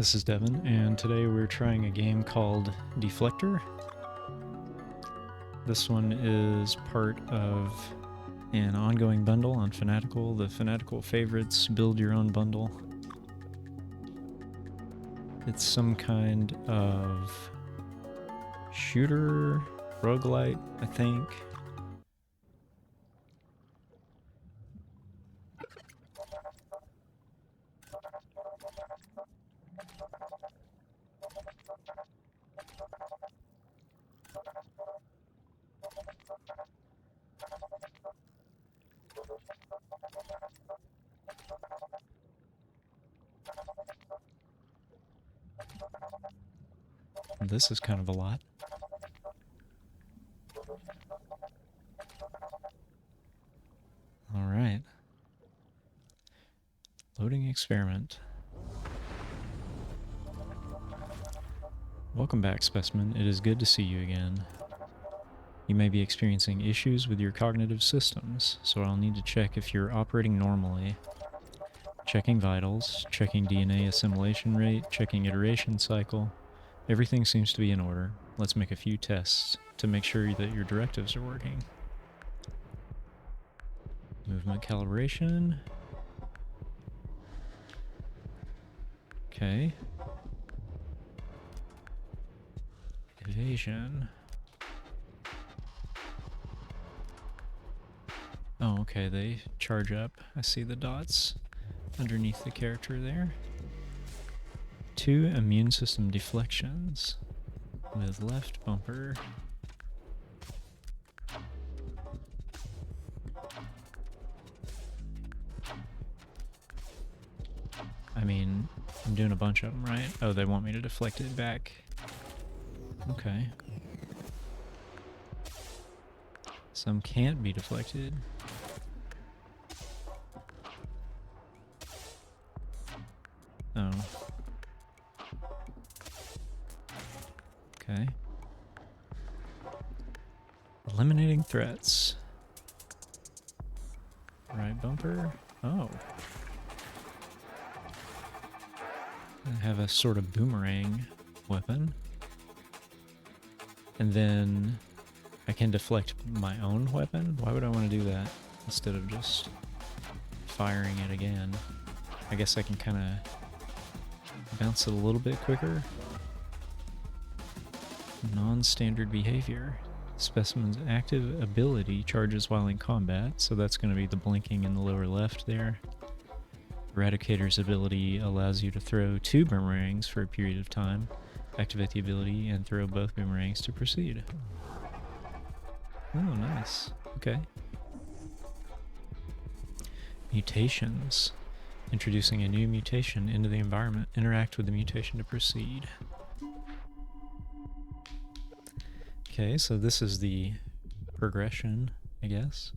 This is Devin, and today we're trying a game called Deflector. This one is part of an ongoing bundle on Fanatical, the Fanatical Favorites Build Your Own bundle. It's some kind of shooter, roguelike, I think. This is kind of a lot. Alright. Loading experiment. Welcome back, Specimen. It is good to see you again. You may be experiencing issues with your cognitive systems, so I'll need to check if you're operating normally. Checking vitals, checking DNA assimilation rate, checking iteration cycle. Everything seems to be in order. Let's make a few tests to make sure that your directives are working. Movement calibration. Okay. Evasion. Oh, okay, they charge up. I see the dots underneath the character there. 2 immune system deflections with left bumper. I mean, I'm doing a bunch of them, right? Oh, they want me to deflect it back. Okay. Some can't be deflected. Oh. Okay. Eliminating threats. Right bumper. Oh. I have a sort of boomerang weapon. And then I can deflect my own weapon? Why would I want to do that instead of just firing it again? I guess I can kind of bounce it a little bit quicker. Non-standard behavior. Specimen's active ability charges while in combat, so that's going to be the blinking in the lower left there. Eradicator's ability allows you to throw 2 boomerangs for a period of time. Activate the ability and throw both boomerangs to proceed. Oh, nice. Okay. Mutations. Introducing a new mutation into the environment. Interact with the mutation to proceed. Okay, so this is the progression, I guess.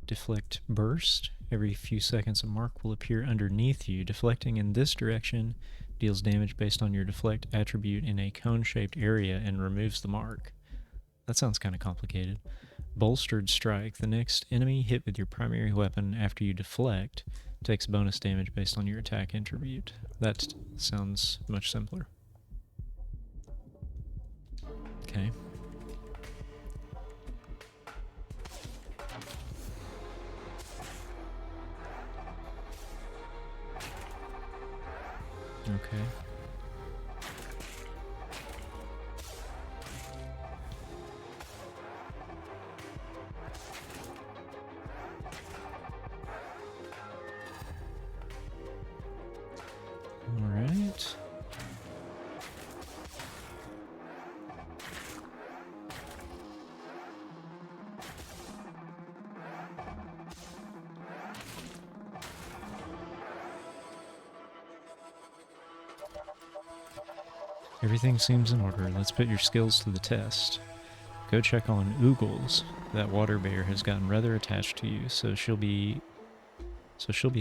Deflect burst. Every few seconds a mark will appear underneath you. Deflecting in this direction deals damage based on your deflect attribute in a cone-shaped area and removes the mark. That sounds kind of complicated. Bolstered strike. The next enemy hit with your primary weapon after you deflect takes bonus damage based on your attack attribute. That sounds much simpler. Okay. Okay. All right. Everything seems in order. Let's put your skills to the test. Go check on Oogles. That water bear has gotten rather attached to you, so she'll be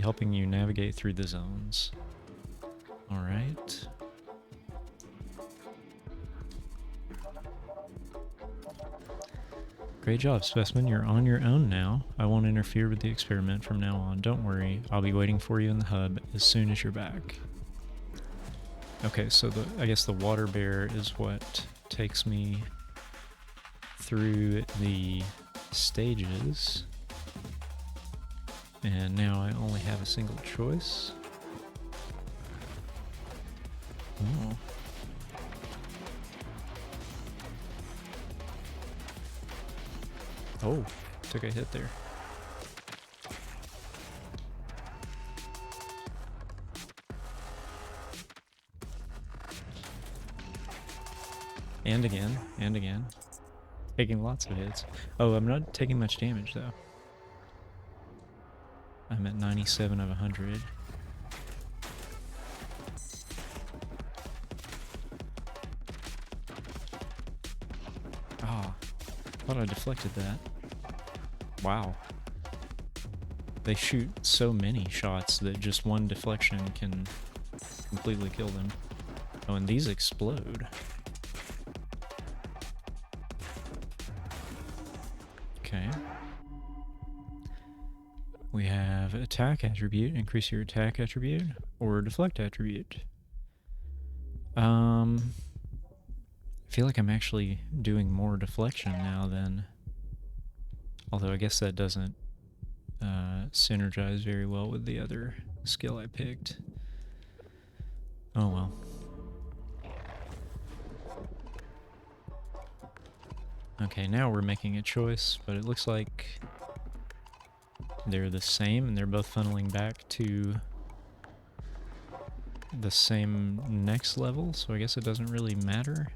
helping you navigate through the zones. All right. Great job, Specimen. You're on your own now. I won't interfere with the experiment from now on. Don't worry. I'll be waiting for you in the hub as soon as you're back. Okay, so I guess the water bear is what takes me through the stages. And now I only have a single choice. Oh. Oh, took a hit there. And again, and again. Taking lots of hits. Oh, I'm not taking much damage though. I'm at 97 of 100. Ah, thought I deflected that. Wow. They shoot so many shots that just one deflection can completely kill them. Oh, and these explode. Okay. We have attack attribute, increase your attack attribute, or deflect attribute. I feel like I'm actually doing more deflection now than... Although I guess that doesn't synergize very well with the other skill I picked. Oh well. Okay, now we're making a choice, but it looks like they're the same and they're both funneling back to the same next level, so I guess it doesn't really matter.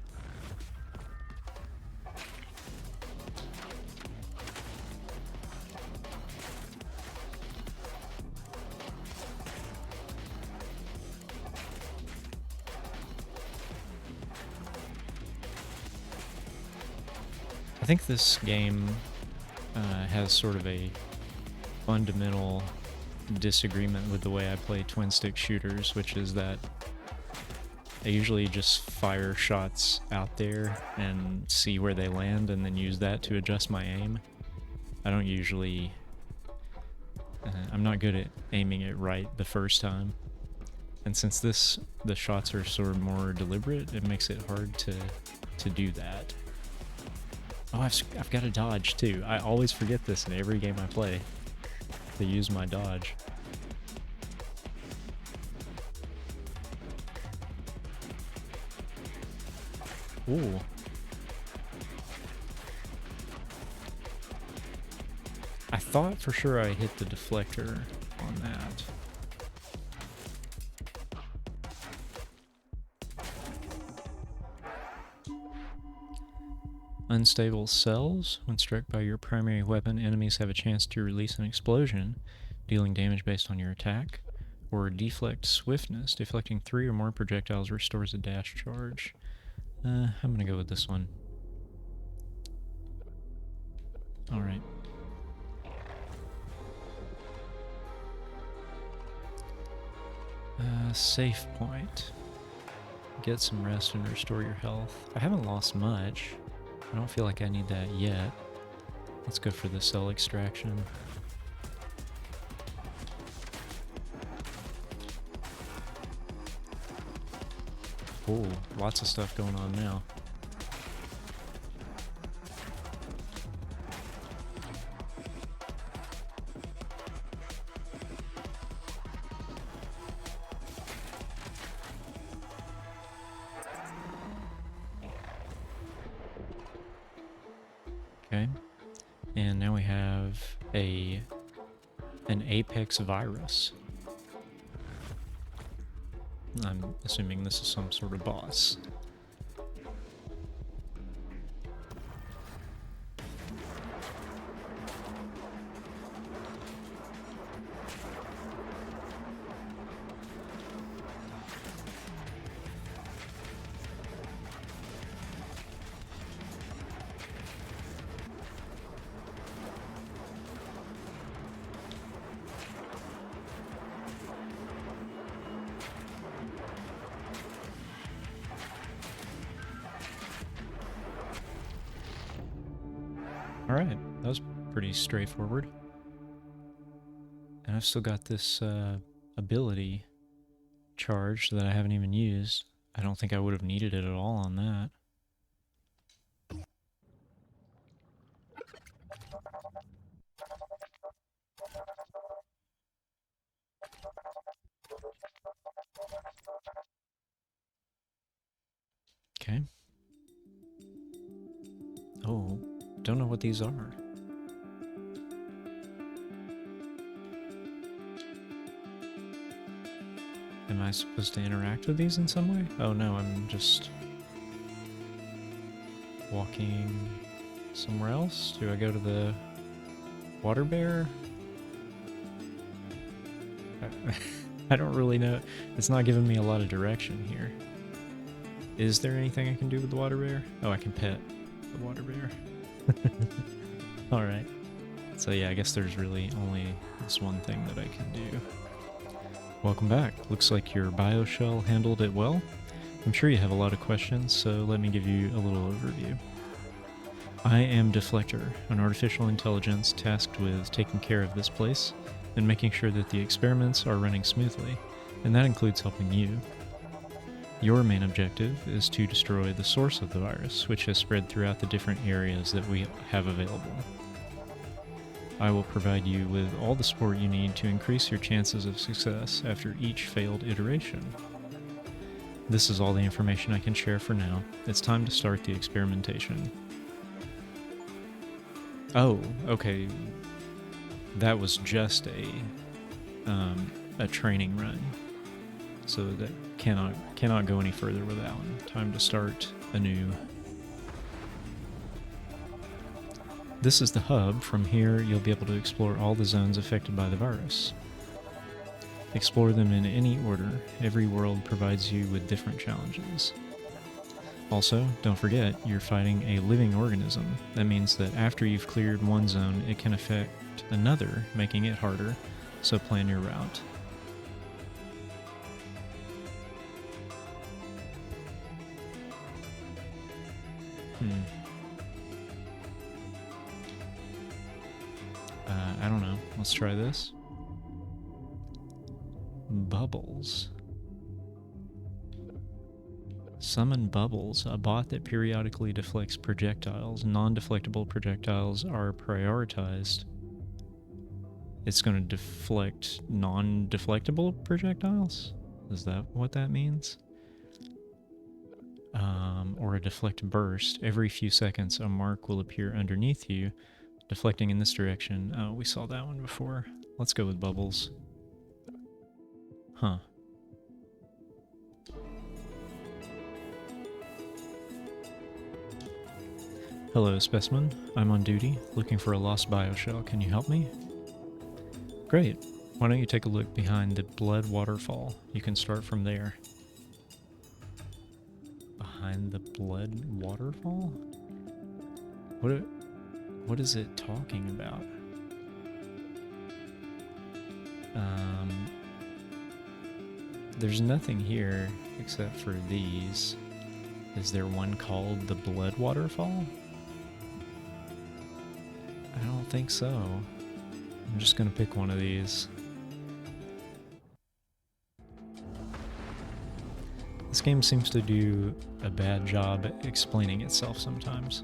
I think this game has sort of a fundamental disagreement with the way I play twin stick shooters, which is that I usually just fire shots out there and see where they land and then use that to adjust my aim. I don't usually... I'm not good at aiming it right the first time. And since the shots are sort of more deliberate, it makes it hard to do that. Oh, I've got a dodge too. I always forget this in every game I play, to use my dodge. Ooh. I thought for sure I hit the deflector on that. Unstable cells. When struck by your primary weapon, enemies have a chance to release an explosion, dealing damage based on your attack. Or deflect swiftness. Deflecting 3 or more projectiles restores a dash charge. I'm gonna go with this one. Alright. Save point. Get some rest and restore your health. I haven't lost much. I don't feel like I need that yet. Let's go for the cell extraction. Oh, lots of stuff going on now. Okay, and now we have an apex virus. I'm assuming this is some sort of boss. Alright, that was pretty straightforward. And I've still got this ability charge that I haven't even used. I don't think I would have needed it at all on that. Okay. Oh, don't know what these are. Am I supposed to interact with these in some way? Oh no, I'm just walking somewhere else. Do I go to the water bear? I don't really know. It's not giving me a lot of direction here. Is there anything I can do with the water bear? Oh, I can pet the water bear. Alright. So yeah, I guess there's really only this one thing that I can do. Welcome back. Looks like your bioshell handled it well. I'm sure you have a lot of questions, so let me give you a little overview. I am Deflector, an artificial intelligence tasked with taking care of this place and making sure that the experiments are running smoothly, and that includes helping you. Your main objective is to destroy the source of the virus, which has spread throughout the different areas that we have available. I will provide you with all the support you need to increase your chances of success after each failed iteration. This is all the information I can share for now. It's time to start the experimentation. Oh, okay. That was just a training run. So that cannot go any further with that one. Time to start anew. This is the hub. From here, you'll be able to explore all the zones affected by the virus. Explore them in any order. Every world provides you with different challenges. Also, don't forget, you're fighting a living organism. That means that after you've cleared one zone, it can affect another, making it harder, so plan your route. I don't know. Let's try this. Bubbles. Summon Bubbles, a bot that periodically deflects projectiles. Non-deflectable projectiles are prioritized. It's going to deflect non-deflectable projectiles? Is that what that means? Or a deflect burst. Every few seconds, a mark will appear underneath you, deflecting in this direction. Oh, we saw that one before. Let's go with Bubbles. Huh. Hello, Specimen. I'm on duty, looking for a lost bioshell. Can you help me? Great. Why don't you take a look behind the blood waterfall? You can start from there. Behind the blood waterfall? What is it talking about? There's nothing here except for these. Is there one called the blood waterfall? I don't think so. I'm just gonna pick one of these. This game seems to do a bad job at explaining itself sometimes.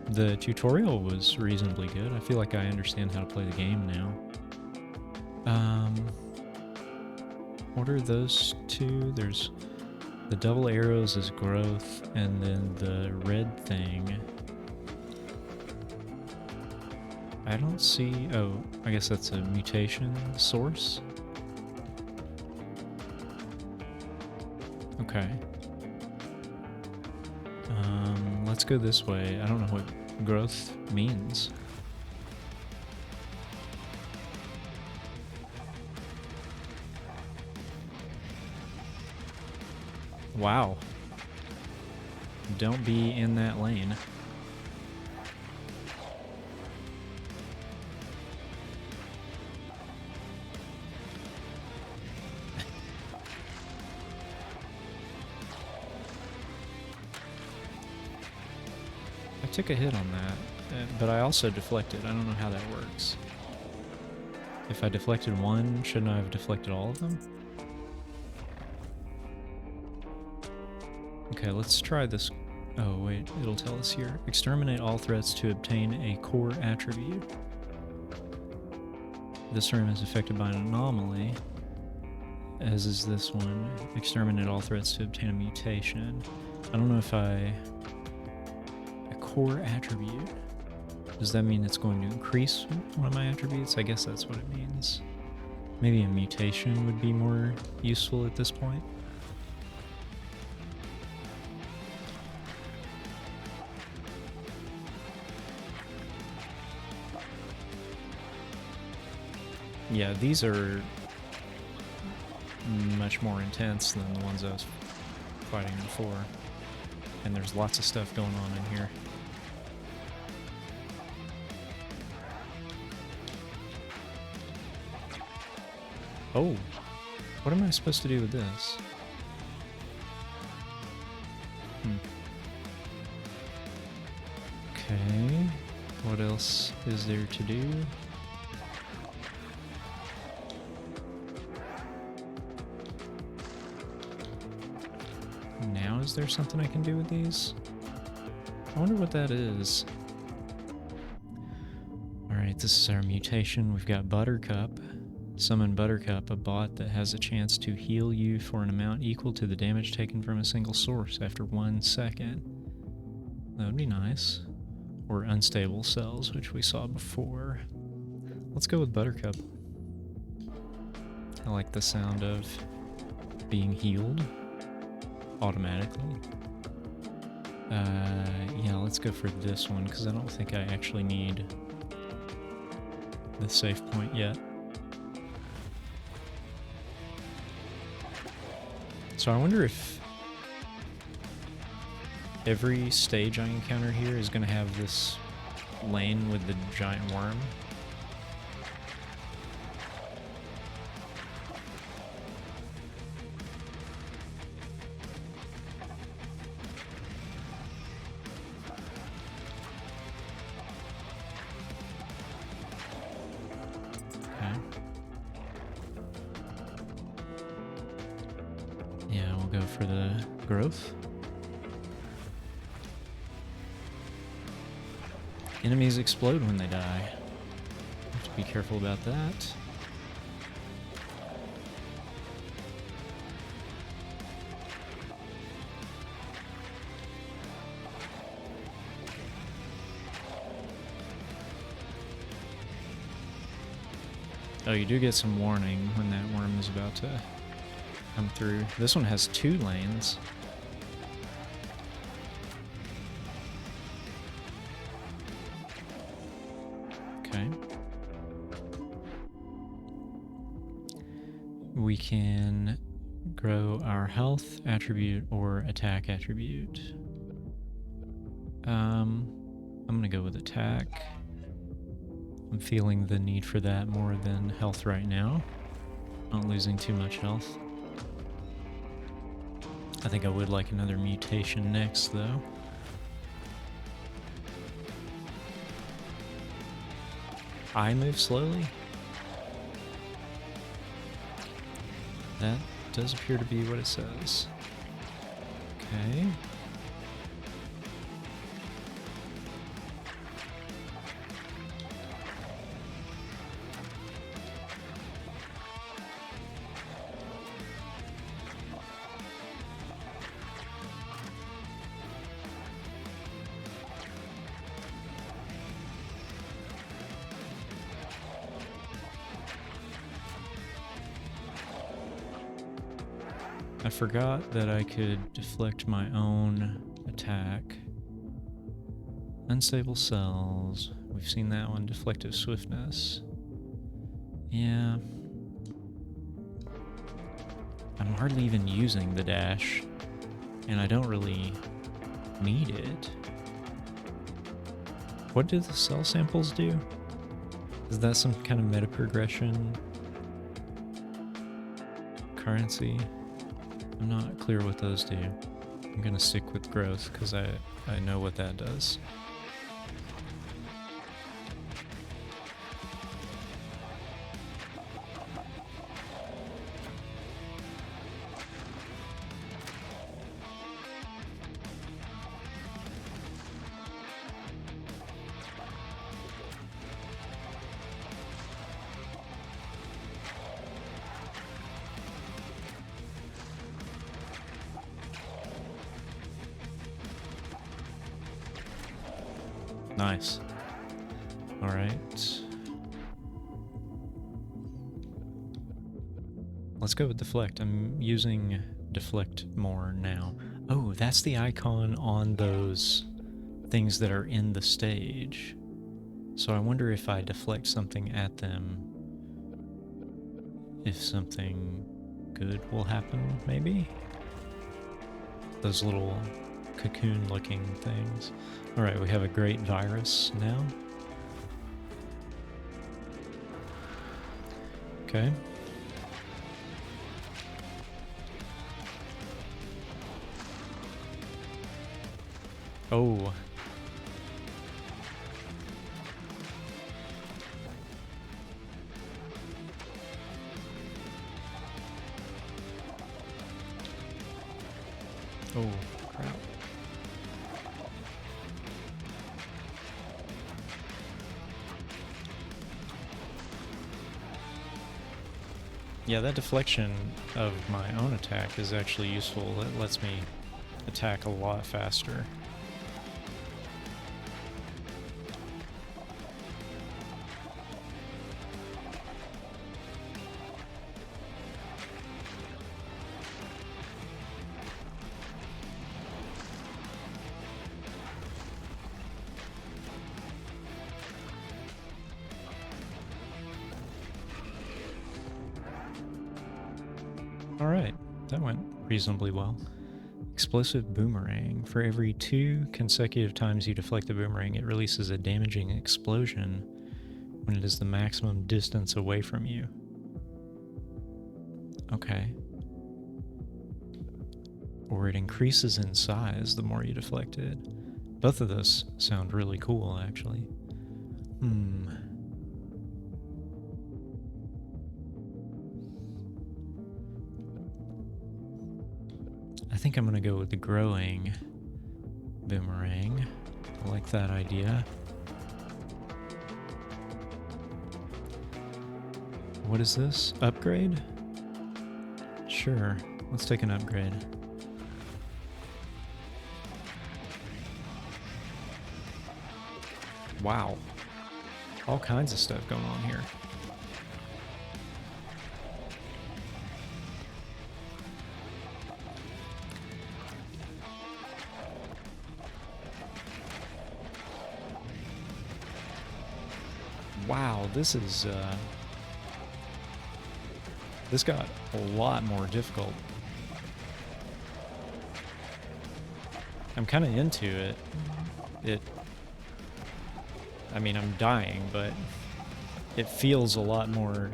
The tutorial was reasonably good. I feel like I understand how to play the game now. What are those two? There's the double arrows is growth, and then the red thing. I don't see... Oh, I guess that's a mutation source. Okay. Let's go this way. I don't know what growth means. Wow. Don't be in that lane. I took a hit on that, but I also deflected. I don't know how that works. If I deflected one, shouldn't I have deflected all of them? Okay, let's try this. Oh wait, it'll tell us here. Exterminate all threats to obtain a core attribute. This room is affected by an anomaly, as is this one. Exterminate all threats to obtain a mutation. I don't know if a core attribute. Does that mean it's going to increase one of my attributes? I guess that's what it means. Maybe a mutation would be more useful at this point. Yeah, these are much more intense than the ones I was fighting before. And there's lots of stuff going on in here. Oh, what am I supposed to do with this? Okay, what else is there to do? Now is there something I can do with these? I wonder what that is. Alright, this is our mutation. We've got Buttercup. Summon Buttercup, a bot that has a chance to heal you for an amount equal to the damage taken from a single source after 1 second. That would be nice. Or unstable cells, which we saw before. Let's go with Buttercup. I like the sound of being healed automatically. Yeah, let's go for this one, because I don't think I actually need the save point yet. So I wonder if every stage I encounter here is going to have this lane with the giant worm. Yeah, we'll go for the growth. Enemies explode when they die. Have to be careful about that. Oh, you do get some warning when that worm is about to come through. This one has 2 lanes. Okay. We can grow our health attribute or attack attribute. I'm gonna go with attack. I'm feeling the need for that more than health right now. Not losing too much health. I think I would like another mutation next, though. I move slowly? That does appear to be what it says. Okay. I forgot that I could deflect my own attack. Unstable cells. We've seen that one. Deflective swiftness. Yeah. I'm hardly even using the dash, and I don't really need it. What do the cell samples do? Is that some kind of meta progression currency? I'm not clear what those do. I'm gonna stick with growth because I know what that does. Nice. Alright. Let's go with Deflect. I'm using Deflect more now. Oh, that's the icon on those things that are in the stage. So I wonder if I deflect something at them, if something good will happen, maybe? Those little cocoon-looking things. Alright, we have a great virus now. Okay. Oh. Oh, crap. Yeah, that deflection of my own attack is actually useful. It lets me attack a lot faster. Alright, that went reasonably well. Explosive boomerang. For every 2 consecutive times you deflect the boomerang, it releases a damaging explosion when it is the maximum distance away from you. Okay. Or it increases in size the more you deflect it. Both of those sound really cool, actually. I think I'm gonna go with the growing boomerang. I like that idea. What is this? Upgrade? Sure, let's take an upgrade. Wow. All kinds of stuff going on here. Wow, this is, this got a lot more difficult. I'm kind of into it. I mean, I'm dying, but it feels a lot more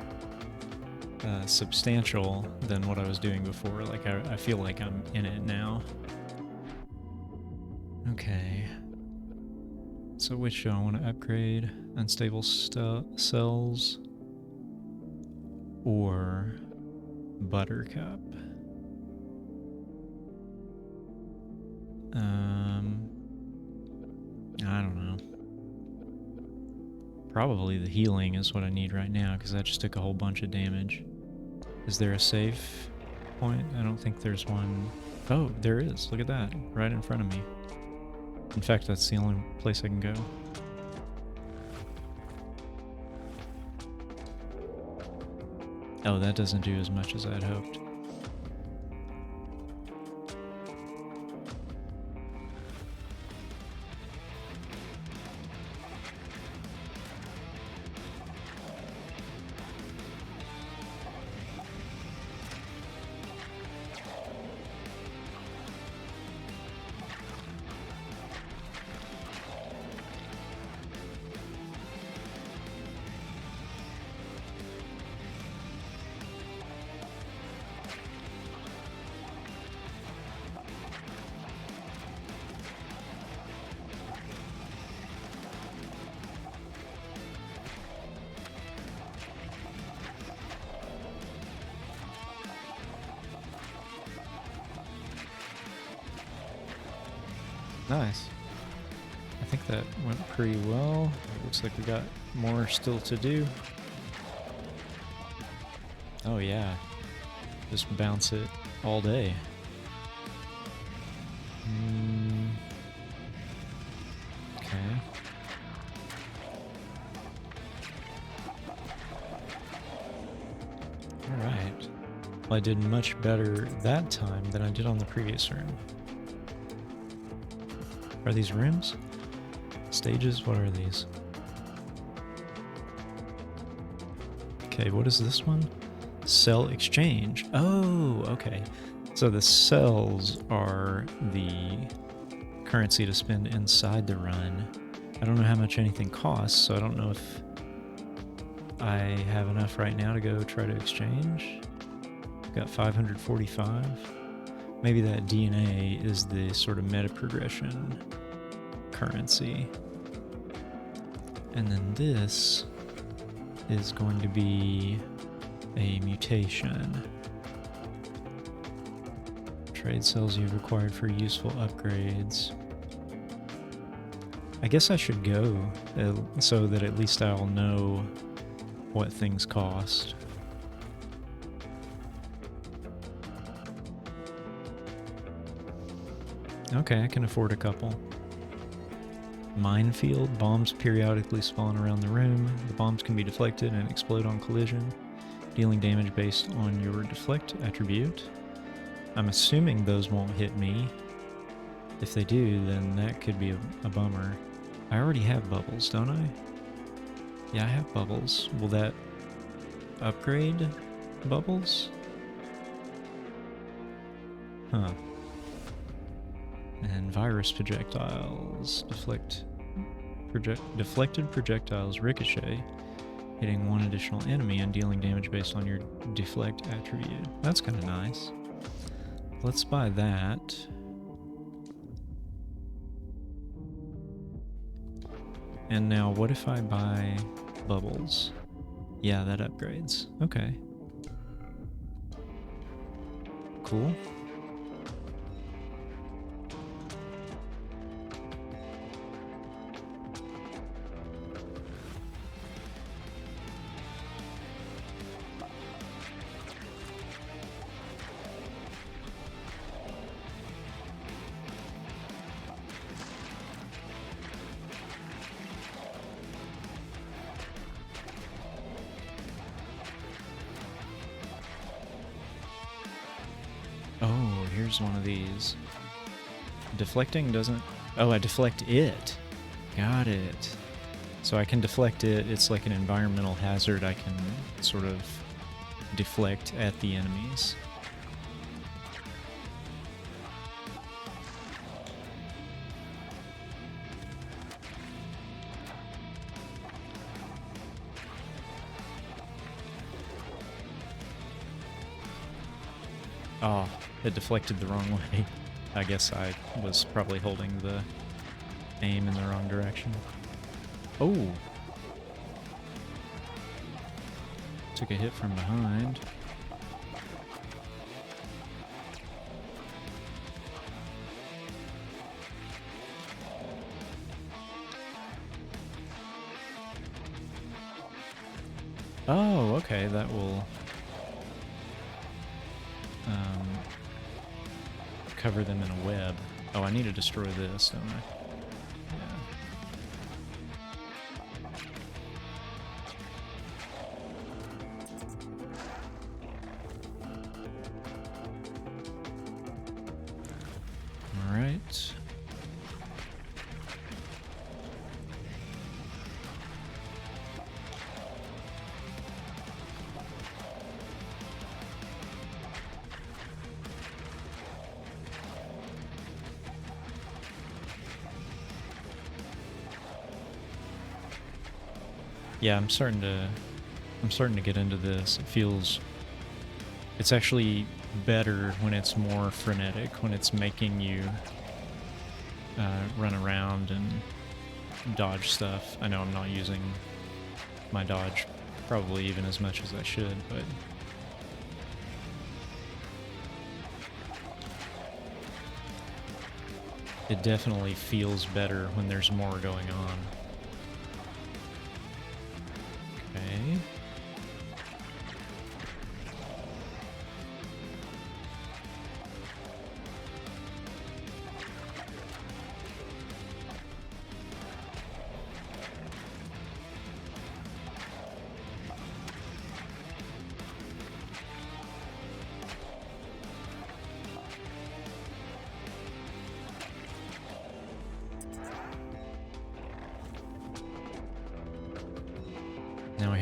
substantial than what I was doing before. Like, I feel like I'm in it now. Okay. So which do I want to upgrade? Unstable cells or Buttercup? I don't know. Probably the healing is what I need right now, because I just took a whole bunch of damage. Is there a save point? I don't think there's one. Oh, there is. Look at that. Right in front of me. In fact, that's the only place I can go. Oh, that doesn't do as much as I'd hoped. Nice. I think that went pretty well. It looks like we got more still to do. Oh yeah. Just bounce it all day. Okay. Alright. Well, I did much better that time than I did on the previous room. Are these rooms? Stages? What are these? Okay, what is this one? Cell exchange. Oh, okay. So the cells are the currency to spend inside the run. I don't know how much anything costs, so I don't know if I have enough right now to go try to exchange. Got 545. Maybe that DNA is the sort of meta progression currency. And then this is going to be a mutation. Trade cells you've acquired for useful upgrades. I guess I should go so that at least I'll know what things cost. Okay, I can afford a couple. Minefield. Bombs periodically spawn around the room. The bombs can be deflected and explode on collision, dealing damage based on your deflect attribute. I'm assuming those won't hit me. If they do, then that could be a bummer. I already have bubbles, don't I? Yeah, I have bubbles. Will that upgrade bubbles? Huh. And virus projectiles. Deflected projectiles ricochet, hitting one additional enemy and dealing damage based on your deflect attribute. That's kind of nice. Let's buy that. And now what if I buy bubbles? Yeah, that upgrades. Okay. Cool. Oh, here's one of these. Deflecting doesn't... Oh, I deflect it. Got it. So I can deflect it. It's like an environmental hazard. I can sort of deflect at the enemies. Oh, it deflected the wrong way. I guess I was probably holding the aim in the wrong direction. Oh! Took a hit from behind. Oh, okay, that will cover them in a web. Oh, I need to destroy this, don't I? Yeah. All right. Yeah, I'm starting to get into this. It's actually better when it's more frenetic, when it's making you run around and dodge stuff. I know I'm not using my dodge probably even as much as I should, but it definitely feels better when there's more going on. Okay.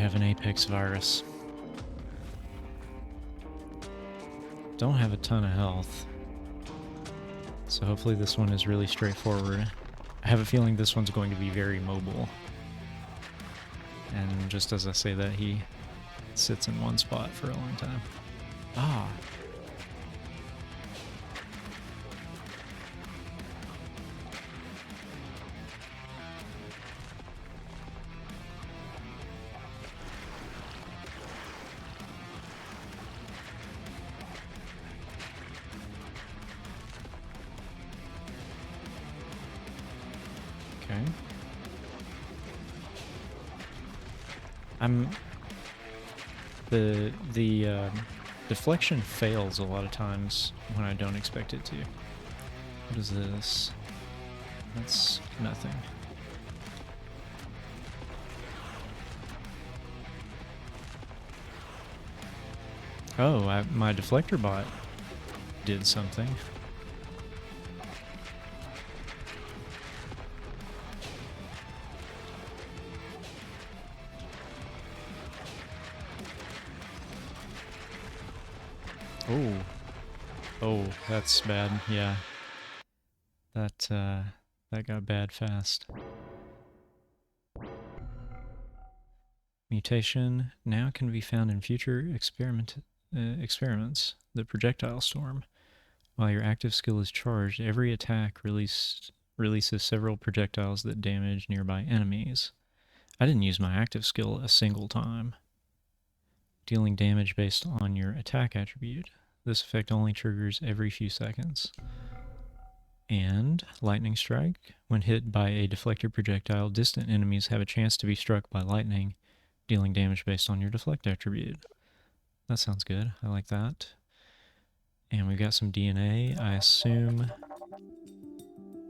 have an Apex virus. Don't have a ton of health. So hopefully this one is really straightforward. I have a feeling this one's going to be very mobile. And just as I say that, he sits in one spot for a long time. Ah. Okay. The deflection fails a lot of times when I don't expect it to. What is this? That's nothing. Oh, my deflector bot did something. Oh. Oh, that's bad. Yeah. That got bad fast. Mutation now can be found in future experiments. The projectile storm. While your active skill is charged, every attack releases several projectiles that damage nearby enemies. I didn't use my active skill a single time. Dealing damage based on your attack attribute. This effect only triggers every few seconds. And lightning strike. When hit by a deflector projectile, distant enemies have a chance to be struck by lightning, dealing damage based on your deflect attribute. That sounds good. I like that. And we've got some DNA, I assume.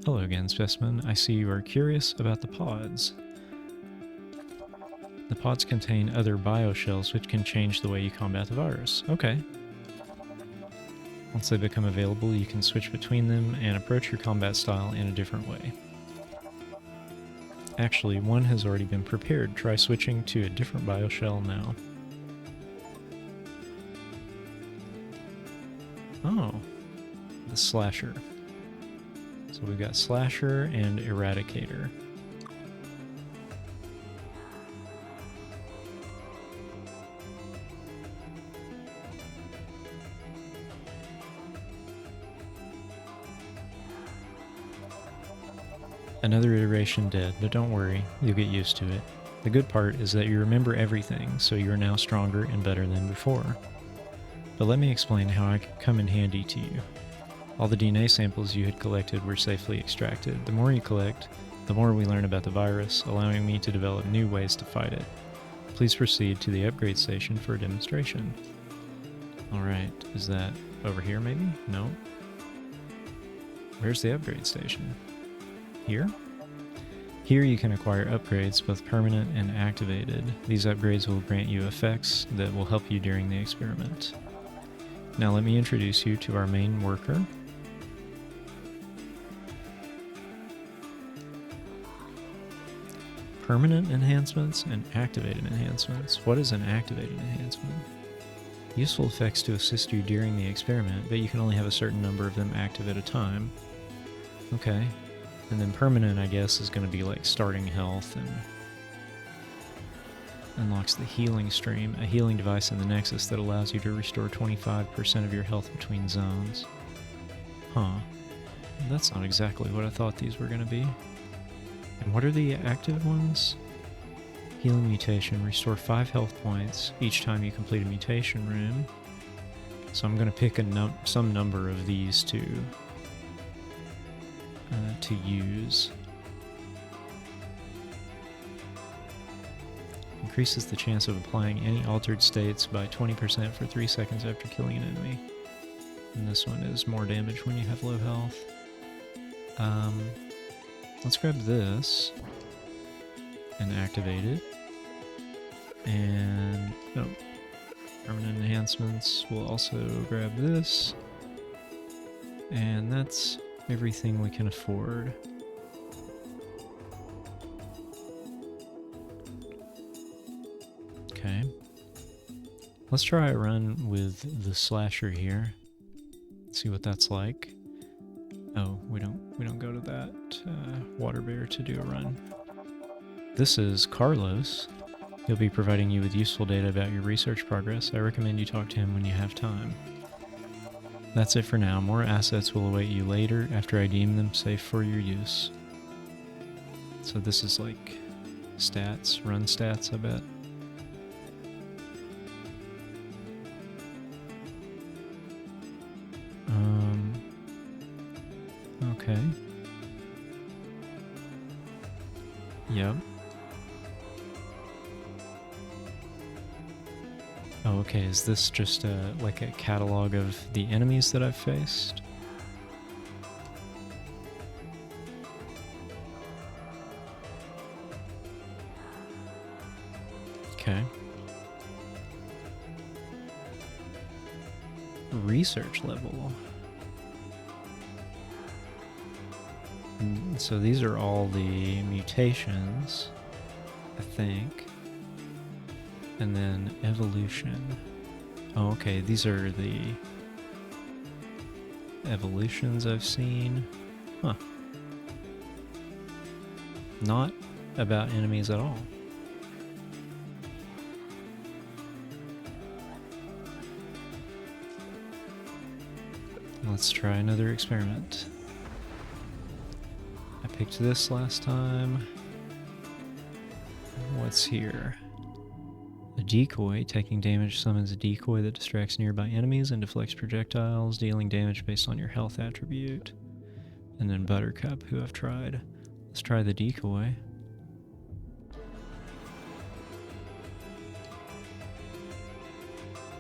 Hello again, specimen. I see you are curious about the pods. The pods contain other bioshells which can change the way you combat the virus. Okay. Once they become available, you can switch between them and approach your combat style in a different way. Actually, one has already been prepared. Try switching to a different bioshell now. Oh, the slasher. So we've got slasher and eradicator. Another iteration dead, but don't worry, you'll get used to it. The good part is that you remember everything, so you're now stronger and better than before. But let me explain how I could come in handy to you. All the DNA samples you had collected were safely extracted. The more you collect, the more we learn about the virus, allowing me to develop new ways to fight it. Please proceed to the upgrade station for a demonstration. Alright, is that over here maybe? No. Where's the upgrade station? Here? Here you can acquire upgrades, both permanent and activated. These upgrades will grant you effects that will help you during the experiment. Now let me introduce you to our main worker. Permanent enhancements and activated enhancements. What is an activated enhancement? Useful effects to assist you during the experiment, but you can only have a certain number of them active at a time. Okay. And then permanent, I guess, is going to be like starting health and unlocks the healing stream, a healing device in the Nexus that allows you to restore 25% of your health between zones. Huh. That's not exactly what I thought these were going to be. And what are the active ones? Healing mutation, restore 5 health points each time you complete a mutation room. So I'm going to pick some number of these to use. Increases the chance of applying any altered states by 20% for 3 seconds after killing an enemy. And this one is more damage when you have low health. Let's grab this and activate it. And permanent enhancements. We'll also grab this. And that's everything we can afford. Let's try a run with the slasher here. See what that's like. Oh, we don't go to that water bear to do a run. This is Carlos. He'll be providing you with useful data about your research progress. I recommend you talk to him when you have time. That's it for now. More assets will await you later after I deem them safe for your use. So this is like stats, run stats, I bet. Okay. Yep. Oh, okay, is this just like a catalog of the enemies that I've faced? Okay. Research level. So these are all the mutations, I think. And then evolution. Oh, okay, these are the evolutions I've seen. Huh. Not about enemies at all. Let's try another experiment. I picked this last time. What's here? A decoy. Taking damage summons a decoy that distracts nearby enemies and deflects projectiles, dealing damage based on your health attribute. And then Buttercup, who I've tried. Let's try the decoy.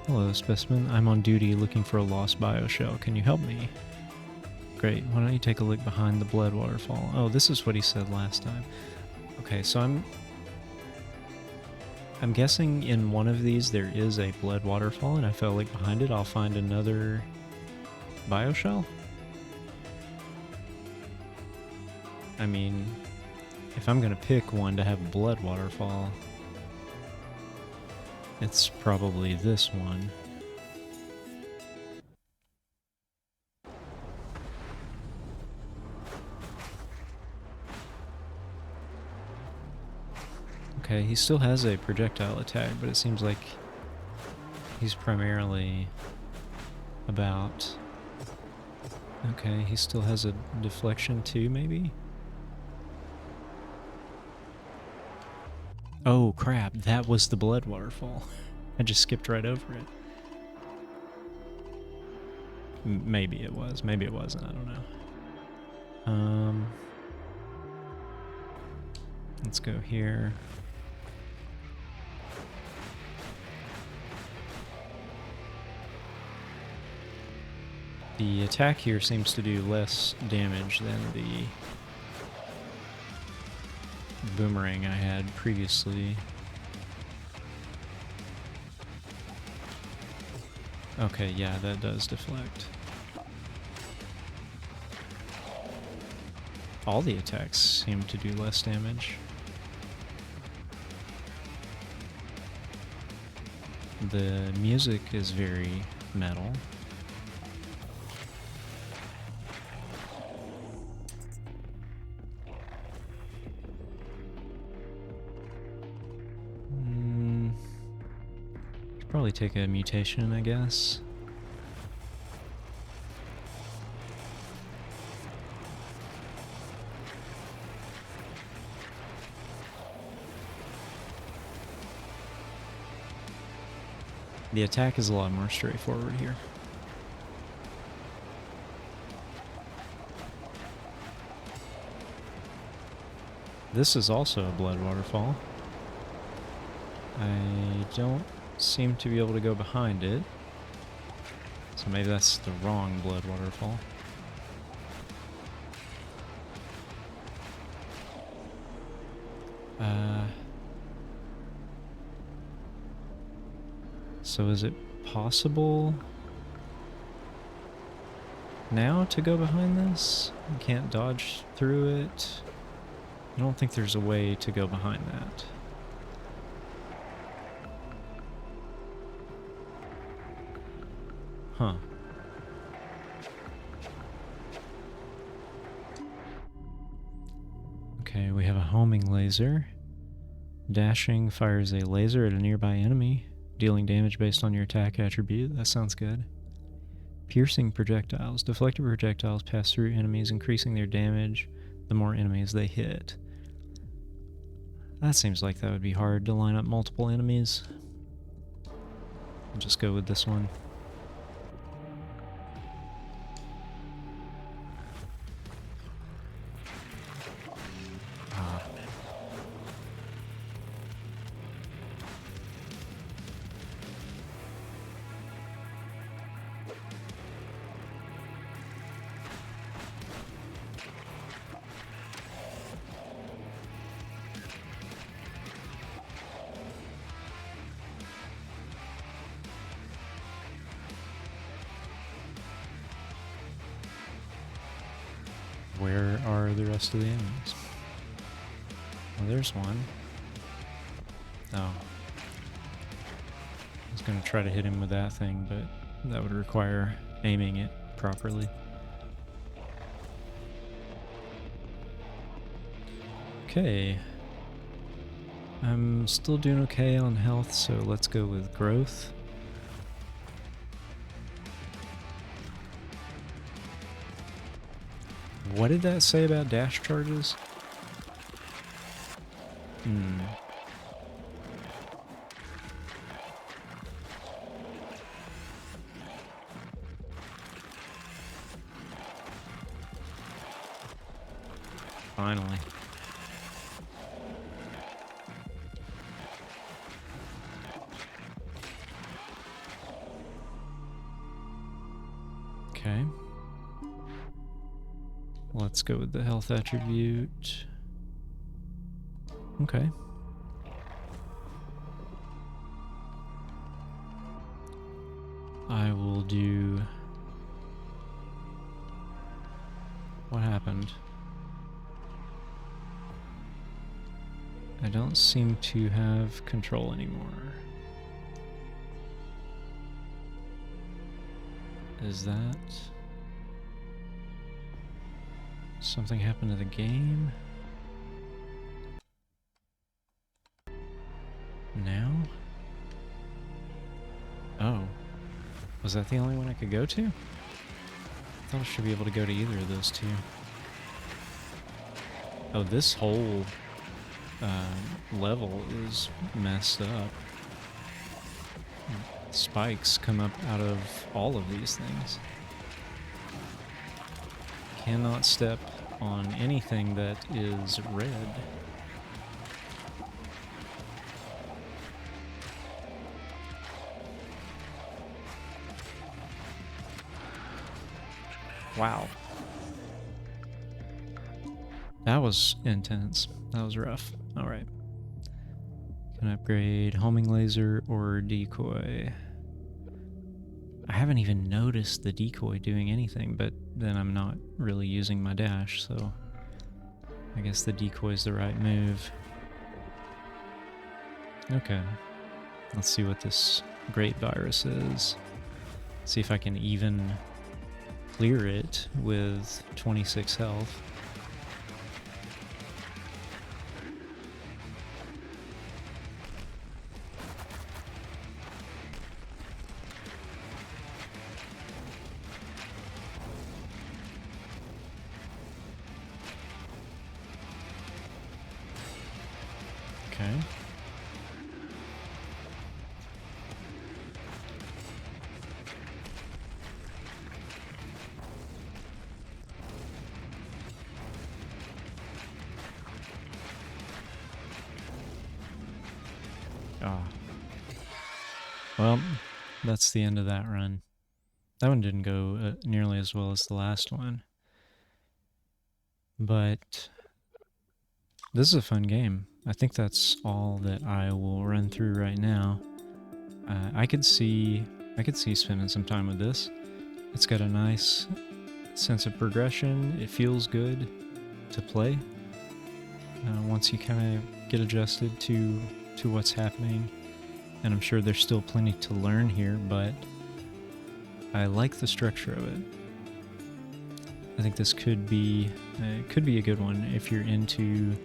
Hello, specimen. I'm on duty looking for a lost bioshell. Can you help me? Great. Why don't you take a look behind the blood waterfall? Oh, this is what he said last time. Okay, so I'm guessing in one of these there is a blood waterfall, and if I look behind it, I'll find another bioshell? I mean, if I'm gonna pick one to have a blood waterfall, it's probably this one. Okay, he still has a projectile attack, but it seems like he's primarily about... Okay, he still has a deflection too, maybe? Oh crap, that was the blood waterfall. I just skipped right over it. Maybe it was, maybe it wasn't, I don't know. Let's go here. The attack here seems to do less damage than the boomerang I had previously. Okay, yeah, that does deflect. All the attacks seem to do less damage. The music is very metal. Probably take a mutation, I guess. The attack is a lot more straightforward here. This is also a blood waterfall. I don't seem to be able to go behind it, so maybe that's the wrong blood waterfall. So is it possible now to go behind this? You can't dodge through it. I don't think there's a way to go behind that. Huh. Okay, we have a homing laser. Dashing fires a laser at a nearby enemy, dealing damage based on your attack attribute. That sounds good. Piercing projectiles. Deflected projectiles pass through enemies, increasing their damage the more enemies they hit. That seems like that would be hard to line up multiple enemies. I'll just go with this one. Where are the rest of the enemies? Well, there's one. Oh. I was going to try to hit him with that thing, but that would require aiming it properly. Okay. I'm still doing okay on health, so let's go with growth. What did that say about dash charges? Finally. Okay. Let's go with the health attribute. Okay. I will do... What happened? I don't seem to have control anymore. Is that... something happened to the game? Now? Oh. Was that the only one I could go to? I thought I should be able to go to either of those two. Oh, this whole level is messed up. Spikes come up out of all of these things. Cannot step on anything that is red. Wow. That was intense. That was rough. Alright. Can I upgrade homing laser or decoy? I haven't even noticed the decoy doing anything, but then I'm not really using my dash, so I guess the decoy is the right move. Okay. Let's see what this great virus is. See if I can even clear it with 26 health. Okay. Ah. Well, that's the end of that run. That one didn't go nearly as well as the last one. But this is a fun game. I think that's all that I will run through right now. I could see spending some time with this. It's got a nice sense of progression. It feels good to play once you kind of get adjusted to what's happening. And I'm sure there's still plenty to learn here, but I like the structure of it. I think this could be a good one if you're into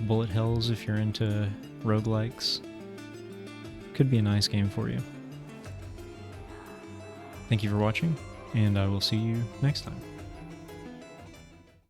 bullet hells, if you're into roguelikes. Could be a nice game for you. Thank you for watching, and I will see you next time.